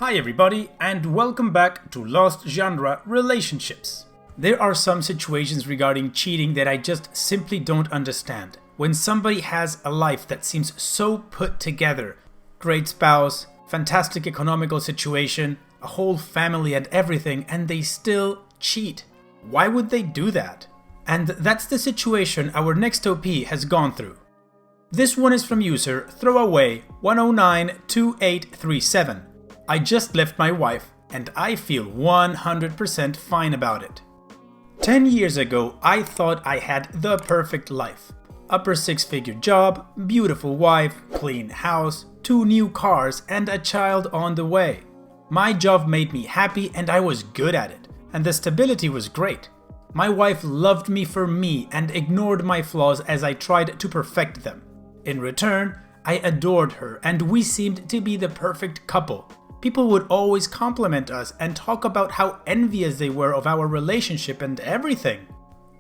Hi everybody, and welcome back to Lost Genre Relationships. There are some situations regarding cheating that I just simply don't understand. When somebody has a life that seems so put together, great spouse, fantastic economical situation, a whole family and everything, and they still cheat. Why would they do that? And that's the situation our next OP has gone through. This one is from user Throwaway1092837. I just left my wife and I feel 100% fine about it. 10 years ago, I thought I had the perfect life. Upper six-figure job, beautiful wife, clean house, 2 new cars, and a child on the way. My job made me happy and I was good at it, and the stability was great. My wife loved me for me and ignored my flaws as I tried to perfect them. In return, I adored her and we seemed to be the perfect couple. People would always compliment us and talk about how envious they were of our relationship and everything.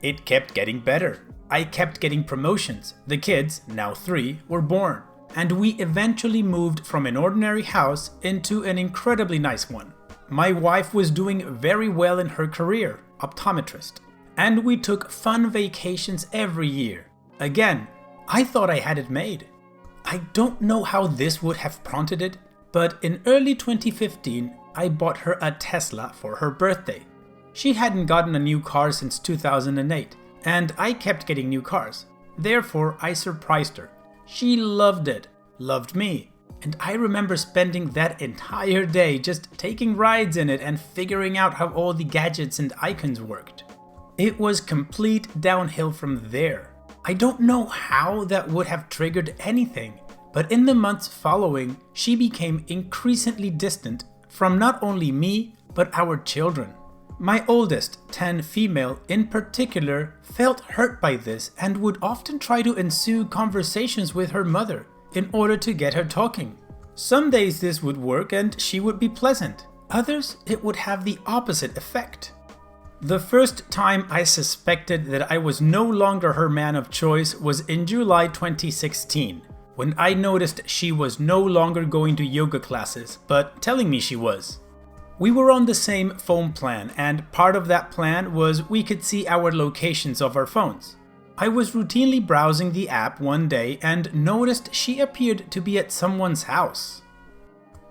It kept getting better. I kept getting promotions. The kids, now 3, were born. And we eventually moved from an ordinary house into an incredibly nice one. My wife was doing very well in her career, optometrist. And we took fun vacations every year. Again, I thought I had it made. I don't know how this would have prompted it, but in early 2015, I bought her a Tesla for her birthday. She hadn't gotten a new car since 2008, and I kept getting new cars. Therefore, I surprised her. She loved it, loved me, and I remember spending that entire day just taking rides in it and figuring out how all the gadgets and icons worked. It was complete downhill from there. I don't know how that would have triggered anything. But in the months following, she became increasingly distant from not only me, but our children. My oldest, 10 female in particular, felt hurt by this and would often try to ensue conversations with her mother in order to get her talking. Some days this would work and she would be pleasant. Others, it would have the opposite effect. The first time I suspected that I was no longer her man of choice was in July 2016. When I noticed she was no longer going to yoga classes, but telling me she was. We were on the same phone plan, and part of that plan was we could see our locations of our phones. I was routinely browsing the app one day and noticed she appeared to be at someone's house.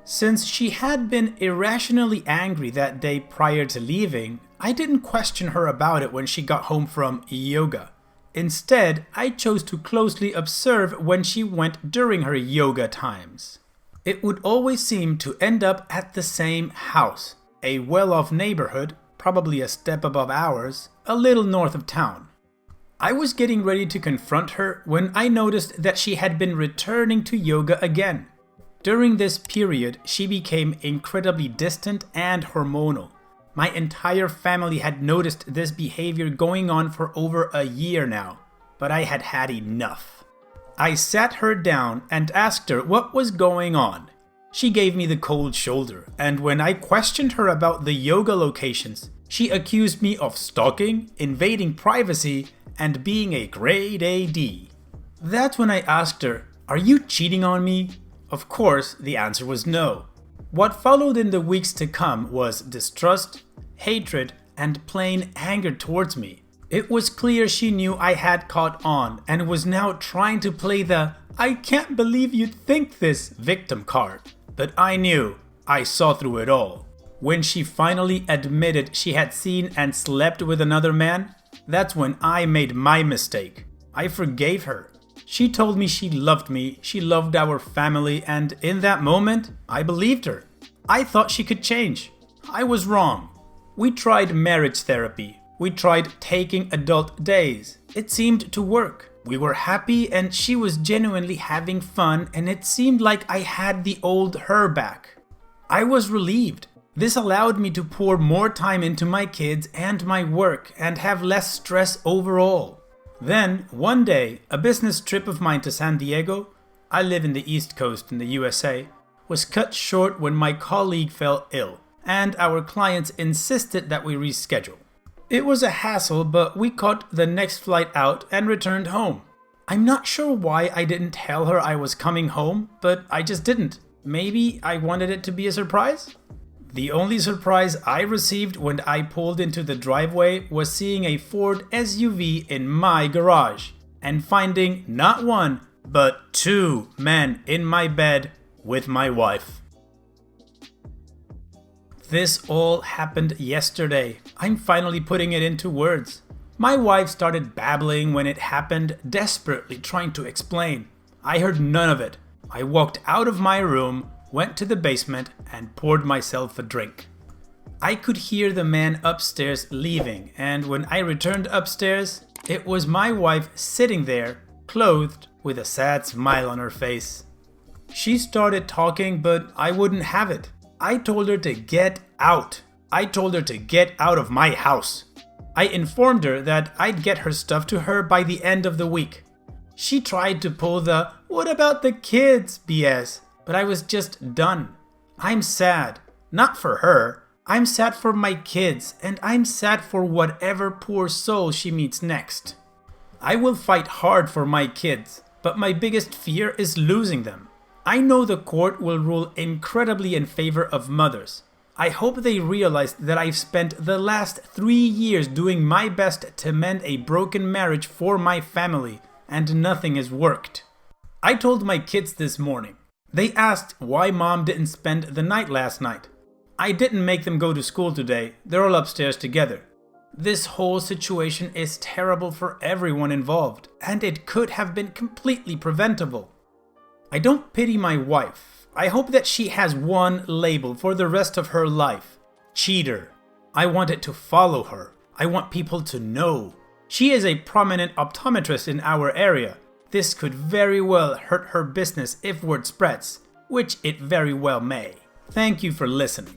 Since she had been irrationally angry that day prior to leaving, I didn't question her about it when she got home from yoga. Instead, I chose to closely observe when she went during her yoga times. It would always seem to end up at the same house, a well-off neighborhood, probably a step above ours, a little north of town. I was getting ready to confront her when I noticed that she had been returning to yoga again. During this period, she became incredibly distant and hormonal. My entire family had noticed this behavior going on for over a year now, but I had had enough. I sat her down and asked her what was going on. She gave me the cold shoulder, and when I questioned her about the yoga locations, she accused me of stalking, invading privacy, and being a grade AD. That's when I asked her, "Are you cheating on me?" Of course, the answer was no. What followed in the weeks to come was distrust, hatred, and plain anger towards me. It was clear she knew I had caught on and was now trying to play the "I can't believe you'd think this" victim card. But I knew, I saw through it all. When she finally admitted she had seen and slept with another man, that's when I made my mistake. I forgave her. She told me she loved me, she loved our family, and in that moment, I believed her. I thought she could change. I was wrong. We tried marriage therapy. We tried taking adult days. It seemed to work. We were happy and she was genuinely having fun, and it seemed like I had the old her back. I was relieved. This allowed me to pour more time into my kids and my work and have less stress overall. Then, one day, a business trip of mine to San Diego, I live in the East Coast in the USA, was cut short when my colleague fell ill, and our clients insisted that we reschedule. It was a hassle, but we caught the next flight out and returned home. I'm not sure why I didn't tell her I was coming home, but I just didn't. Maybe I wanted it to be a surprise? The only surprise I received when I pulled into the driveway was seeing a Ford SUV in my garage and finding not one, but two men in my bed with my wife. This all happened yesterday. I'm finally putting it into words. My wife started babbling when it happened, desperately trying to explain. I heard none of it. I walked out of my room, went to the basement, and poured myself a drink. I could hear the man upstairs leaving, and when I returned upstairs, it was my wife sitting there, clothed, with a sad smile on her face. She started talking, but I wouldn't have it. I told her to get out. I told her to get out of my house. I informed her that I'd get her stuff to her by the end of the week. She tried to pull the "what about the kids" BS, but I was just done. I'm sad. Not for her. I'm sad for my kids, and I'm sad for whatever poor soul she meets next. I will fight hard for my kids, but my biggest fear is losing them. I know the court will rule incredibly in favor of mothers. I hope they realize that I've spent the last 3 years doing my best to mend a broken marriage for my family, and nothing has worked. I told my kids this morning. They asked why mom didn't spend the night last night. I didn't make them go to school today. They're all upstairs together. This whole situation is terrible for everyone involved, and it could have been completely preventable. I don't pity my wife. I hope that she has one label for the rest of her life: cheater. I want it to follow her. I want people to know. She is a prominent optometrist in our area. This could very well hurt her business if word spreads, which it very well may. Thank you for listening.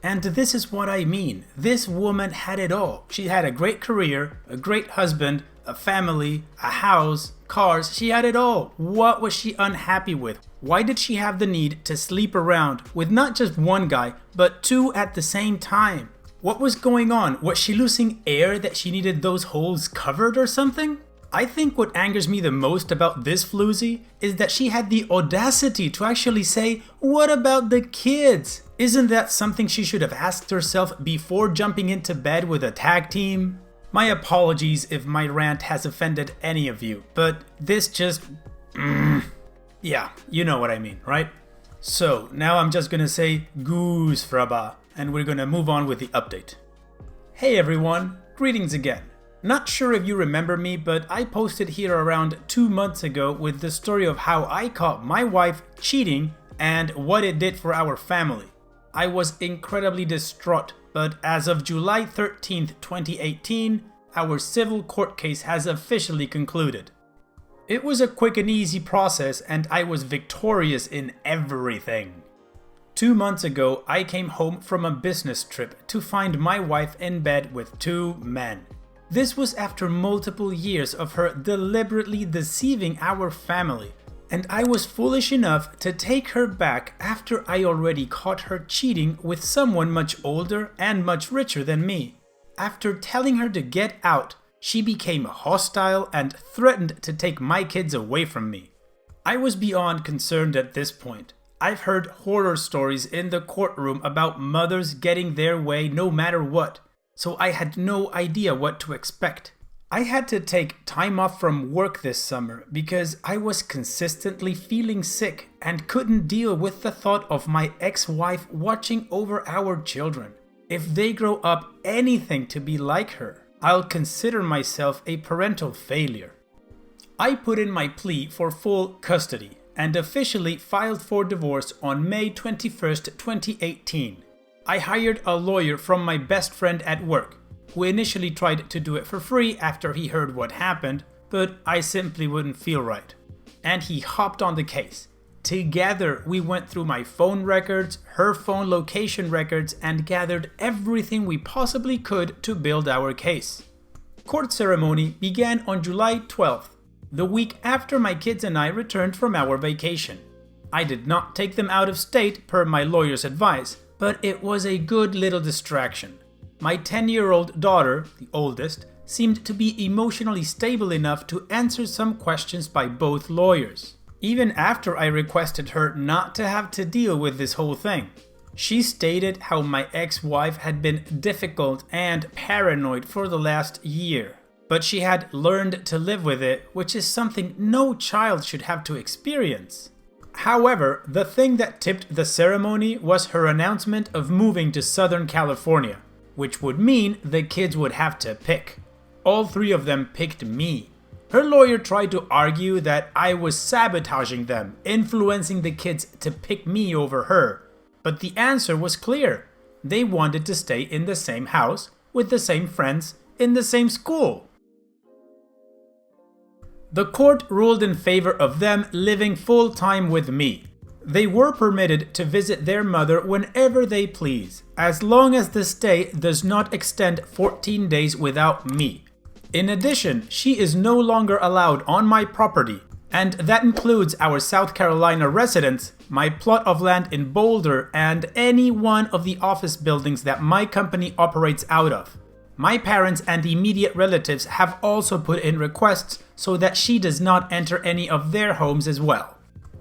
And this is what I mean. This woman had it all. She had a great career, a great husband, a family, a house, cars. She had it all. What was she unhappy with? Why did she have the need to sleep around with not just one guy, but two at the same time? What was going on? Was she losing air that she needed those holes covered or something? I think what angers me the most about this floozy is that she had the audacity to actually say, "What about the kids?" Isn't that something she should have asked herself before jumping into bed with a tag team? My apologies if my rant has offended any of you, but this just... yeah, you know what I mean, right? So, now I'm just gonna say goose fraba, and we're gonna move on with the update. Hey everyone, greetings again. Not sure if you remember me, but I posted here around 2 months ago with the story of how I caught my wife cheating and what it did for our family. I was incredibly distraught, but as of July 13th, 2018, our civil court case has officially concluded. It was a quick and easy process, and I was victorious in everything. 2 months ago, I came home from a business trip to find my wife in bed with two men. This was after multiple years of her deliberately deceiving our family, and I was foolish enough to take her back after I already caught her cheating with someone much older and much richer than me. After telling her to get out, she became hostile and threatened to take my kids away from me. I was beyond concerned at this point. I've heard horror stories in the courtroom about mothers getting their way no matter what, so I had no idea what to expect. I had to take time off from work this summer because I was consistently feeling sick and couldn't deal with the thought of my ex-wife watching over our children. If they grow up anything to be like her, I'll consider myself a parental failure. I put in my plea for full custody and officially filed for divorce on May 21st, 2018. I hired a lawyer from my best friend at work, who initially tried to do it for free after he heard what happened, but I simply wouldn't feel right. And he hopped on the case. Together, we went through my phone records, her phone location records, and gathered everything we possibly could to build our case. Court ceremony began on July 12th, the week after my kids and I returned from our vacation. I did not take them out of state per my lawyer's advice, but it was a good little distraction. My 10-year-old daughter, the oldest, seemed to be emotionally stable enough to answer some questions by both lawyers. even after I requested her not to have to deal with this whole thing. She stated how my ex-wife had been difficult and paranoid for the last year, but she had learned to live with it, which is something no child should have to experience. However, the thing that tipped the ceremony was her announcement of moving to Southern California, which would mean the kids would have to pick. All three of them picked me. Her lawyer tried to argue that I was sabotaging them, influencing the kids to pick me over her. But the answer was clear. They wanted to stay in the same house, with the same friends, in the same school. The court ruled in favor of them living full-time with me. They were permitted to visit their mother whenever they please, as long as the stay does not extend 14 days without me. In addition, she is no longer allowed on my property, and that includes our South Carolina residence, my plot of land in Boulder, and any one of the office buildings that my company operates out of. My parents and immediate relatives have also put in requests so that she does not enter any of their homes as well.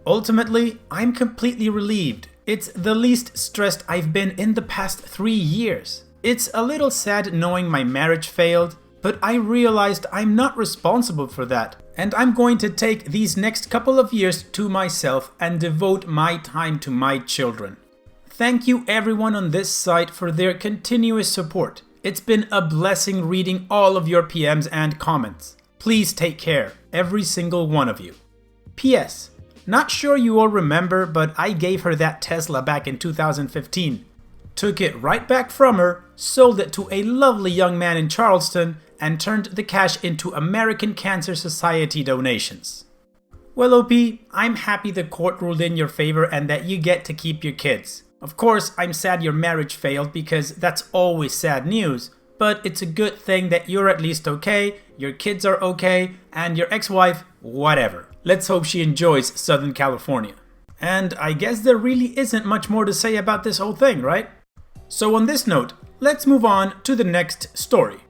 Ultimately, I'm completely relieved. It's the least stressed I've been in the past 3 years. It's a little sad knowing my marriage failed, but I realized I'm not responsible for that, and I'm going to take these next couple of years to myself and devote my time to my children. Thank you everyone on this site for their continuous support. It's been a blessing reading all of your PMs and comments. Please take care, every single one of you. P.S. Not sure you all remember, but I gave her that Tesla back in 2015. Took it right back from her, sold it to a lovely young man in Charleston, and turned the cash into American Cancer Society donations. Well, OP, I'm happy the court ruled in your favor and that you get to keep your kids. Of course, I'm sad your marriage failed because that's always sad news, but it's a good thing that you're at least okay, your kids are okay, and your ex-wife, whatever. Let's hope she enjoys Southern California. And I guess there really isn't much more to say about this whole thing, right? So on this note, let's move on to the next story.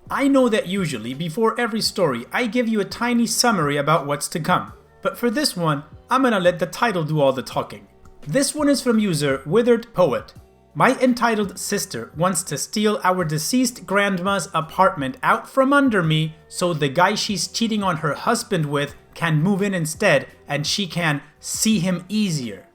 I know that usually before every story I give you a tiny summary about what's to come, but for this one, I'm gonna let the title do all the talking. This one is from user Withered Poet. My entitled sister wants to steal our deceased grandma's apartment out from under me so the guy she's cheating on her husband with can move in instead and she can see him easier.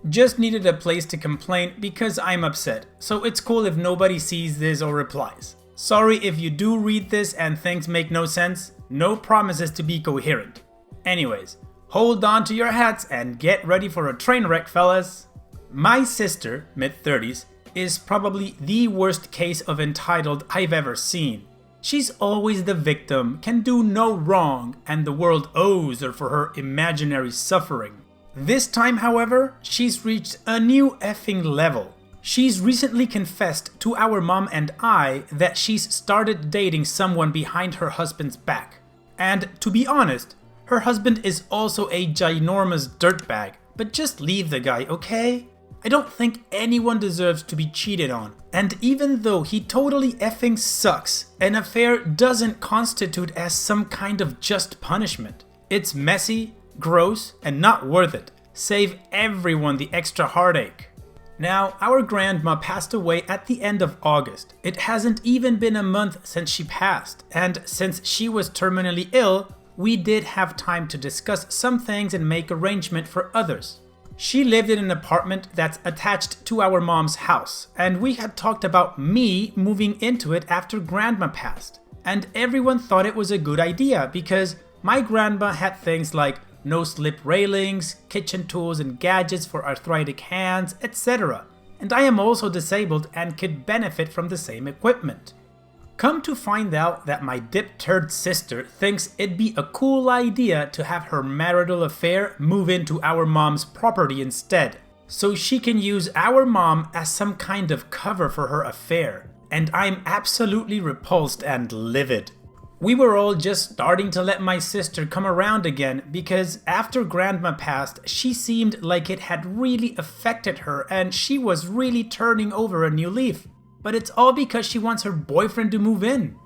Just needed a place to complain because I'm upset, so it's cool if nobody sees this or replies. Sorry if you do read this and things make no sense, no promises to be coherent. Anyways, hold on to your hats and get ready for a train wreck, fellas. My sister, mid-30s, is probably the worst case of entitled I've ever seen. She's always the victim, can do no wrong, and the world owes her for her imaginary suffering. This time, however, she's reached a new effing level. She's recently confessed to our mom and I that she's started dating someone behind her husband's back. And to be honest, her husband is also a ginormous dirtbag, but just leave the guy, okay? I don't think anyone deserves to be cheated on. And even though he totally effing sucks, an affair doesn't constitute as some kind of just punishment. It's messy, gross, and not worth it. Save everyone the extra heartache. Now, our grandma passed away at the end of August. It hasn't even been a month since she passed, and since she was terminally ill, we did have time to discuss some things and make arrangement for others. She lived in an apartment that's attached to our mom's house, and we had talked about me moving into it after grandma passed. And everyone thought it was a good idea because my grandma had things like no-slip railings, kitchen tools and gadgets for arthritic hands, etc. And I am also disabled and could benefit from the same equipment. Come to find out that my dip-turd sister thinks it'd be a cool idea to have her marital affair move into our mom's property instead, so she can use our mom as some kind of cover for her affair. And I'm absolutely repulsed and livid. We were all just starting to let my sister come around again because after grandma passed, she seemed like it had really affected her and she was really turning over a new leaf. But it's all because she wants her boyfriend to move in.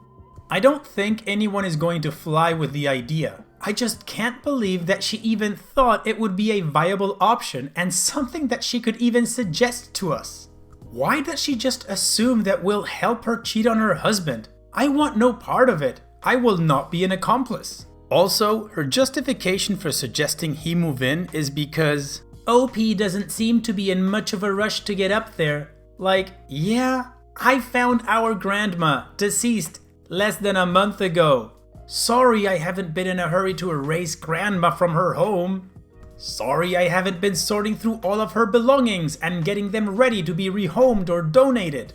I don't think anyone is going to fly with the idea. I just can't believe that she even thought it would be a viable option and something that she could even suggest to us. Why does she just assume that we'll help her cheat on her husband? I want no part of it. I will not be an accomplice. Also, her justification for suggesting he move in is because OP doesn't seem to be in much of a rush to get up there. Like, yeah, I found our grandma, deceased, less than a month ago. Sorry I haven't been in a hurry to erase grandma from her home. Sorry I haven't been sorting through all of her belongings and getting them ready to be rehomed or donated.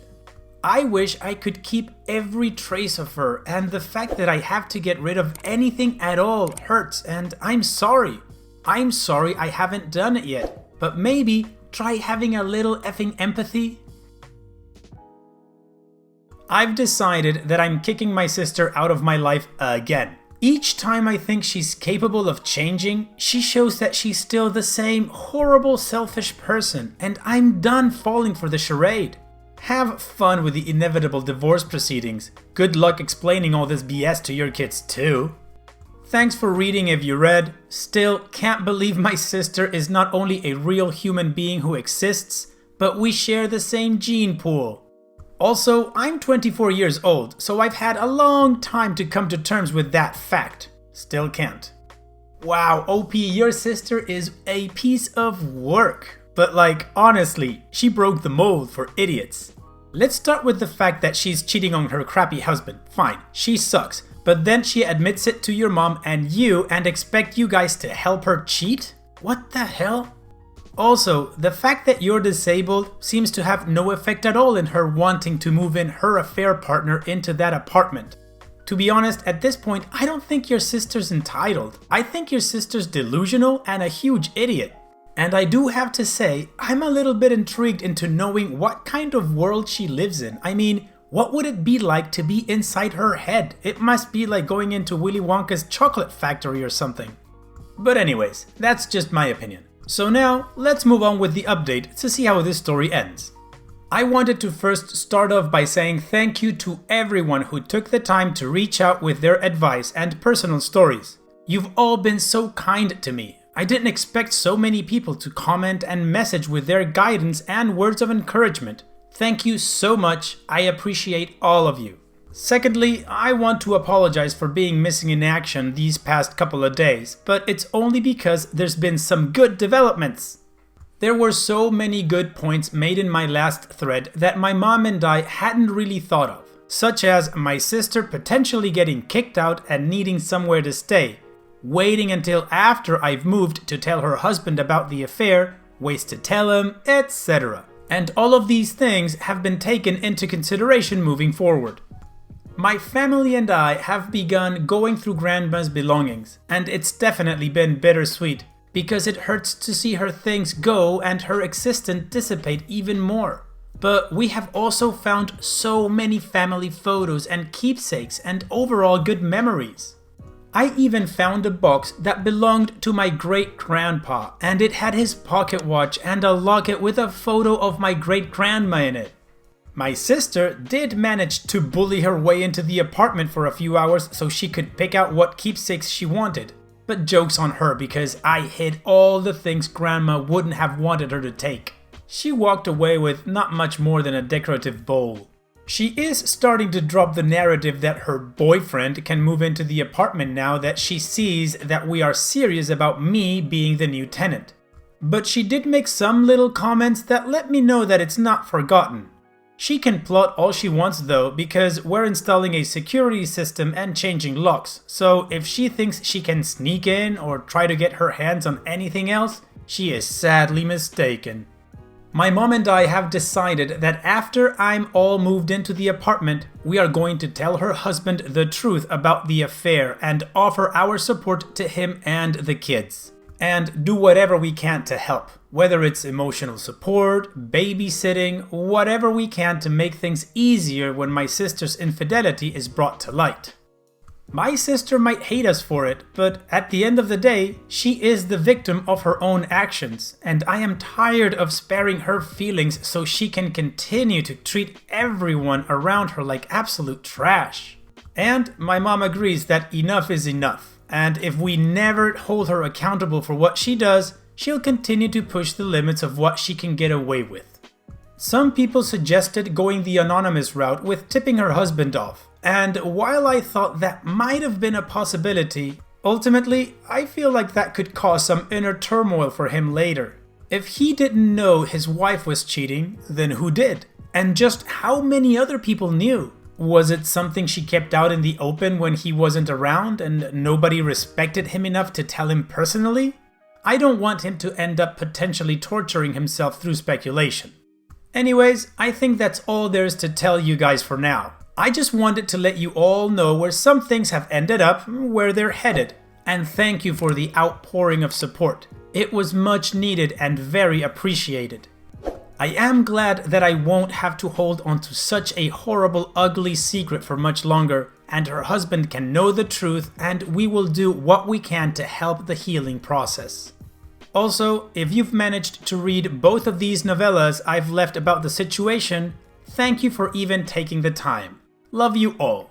I wish I could keep every trace of her, and the fact that I have to get rid of anything at all hurts, and I'm sorry. I'm sorry I haven't done it yet, but maybe try having a little effing empathy. I've decided that I'm kicking my sister out of my life again. Each time I think she's capable of changing, she shows that she's still the same horrible, selfish person, and I'm done falling for the charade. Have fun with the inevitable divorce proceedings. Good luck explaining all this BS to your kids too. Thanks for reading if you read. Still, can't believe my sister is not only a real human being who exists, but we share the same gene pool. Also, I'm 24 years old, so I've had a long time to come to terms with that fact. Still can't. Wow, OP, your sister is a piece of work. But like, honestly, she broke the mold for idiots. Let's start with the fact that she's cheating on her crappy husband. Fine, she sucks. But then she admits it to your mom and you and expect you guys to help her cheat? What the hell? Also, the fact that you're disabled seems to have no effect at all in her wanting to move in her affair partner into that apartment. To be honest, at this point, I don't think your sister's entitled. I think your sister's delusional and a huge idiot. And I do have to say, I'm a little bit intrigued into knowing what kind of world she lives in. I mean, what would it be like to be inside her head? It must be like going into Willy Wonka's chocolate factory or something. But anyways, that's just my opinion. So now, let's move on with the update to see how this story ends. I wanted to first start off by saying thank you to everyone who took the time to reach out with their advice and personal stories. You've all been so kind to me. I didn't expect so many people to comment and message with their guidance and words of encouragement. Thank you so much, I appreciate all of you. Secondly, I want to apologize for being missing in action these past couple of days, but it's only because there's been some good developments. There were so many good points made in my last thread that my mom and I hadn't really thought of, such as my sister potentially getting kicked out and needing somewhere to stay, waiting until after I've moved to tell her husband about the affair, ways to tell him, etc. And all of these things have been taken into consideration moving forward. My family and I have begun going through Grandma's belongings, and it's definitely been bittersweet, because it hurts to see her things go and her existence dissipate even more. But we have also found so many family photos and keepsakes and overall good memories. I even found a box that belonged to my great-grandpa, and it had his pocket watch and a locket with a photo of my great-grandma in it. My sister did manage to bully her way into the apartment for a few hours so she could pick out what keepsakes she wanted. But joke's on her because I hid all the things Grandma wouldn't have wanted her to take. She walked away with not much more than a decorative bowl. She is starting to drop the narrative that her boyfriend can move into the apartment now that she sees that we are serious about me being the new tenant. But she did make some little comments that let me know that it's not forgotten. She can plot all she wants though, because we're installing a security system and changing locks, so if she thinks she can sneak in or try to get her hands on anything else, she is sadly mistaken. My mom and I have decided that after I'm all moved into the apartment, we are going to tell her husband the truth about the affair and offer our support to him and the kids. And do whatever we can to help, whether it's emotional support, babysitting, whatever we can to make things easier when my sister's infidelity is brought to light. My sister might hate us for it, but at the end of the day, she is the victim of her own actions, and I am tired of sparing her feelings so she can continue to treat everyone around her like absolute trash. And my mom agrees that enough is enough. And if we never hold her accountable for what she does, she'll continue to push the limits of what she can get away with. Some people suggested going the anonymous route with tipping her husband off. And while I thought that might have been a possibility, ultimately, I feel like that could cause some inner turmoil for him later. If he didn't know his wife was cheating, then who did? And just how many other people knew? Was it something she kept out in the open when he wasn't around and nobody respected him enough to tell him personally? I don't want him to end up potentially torturing himself through speculation. Anyways, I think that's all there is to tell you guys for now. I just wanted to let you all know where some things have ended up, where they're headed. And thank you for the outpouring of support. It was much needed and very appreciated. I am glad that I won't have to hold on to such a horrible, ugly secret for much longer, and her husband can know the truth, and we will do what we can to help the healing process. Also, if you've managed to read both of these novellas I've left about the situation, thank you for even taking the time. Love you all.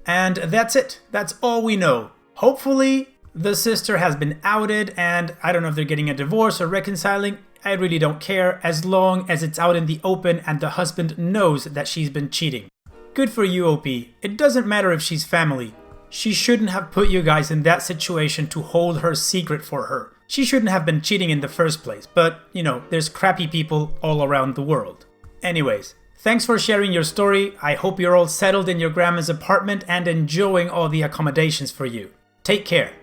And that's it. That's all we know. Hopefully, the sister has been outed, and I don't know if they're getting a divorce or reconciling. I really don't care, as long as it's out in the open and the husband knows that she's been cheating. Good for you, OP. It doesn't matter if she's family. She shouldn't have put you guys in that situation to hold her secret for her. She shouldn't have been cheating in the first place, but, you know, there's crappy people all around the world. Anyways, thanks for sharing your story. I hope you're all settled in your grandma's apartment and enjoying all the accommodations for you. Take care.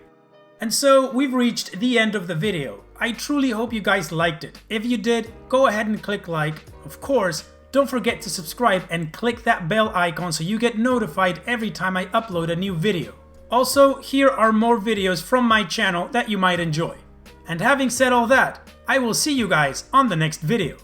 And so, we've reached the end of the video. I truly hope you guys liked it. If you did, go ahead and click like. Of course, don't forget to subscribe and click that bell icon so you get notified every time I upload a new video. Also, here are more videos from my channel that you might enjoy. And having said all that, I will see you guys on the next video.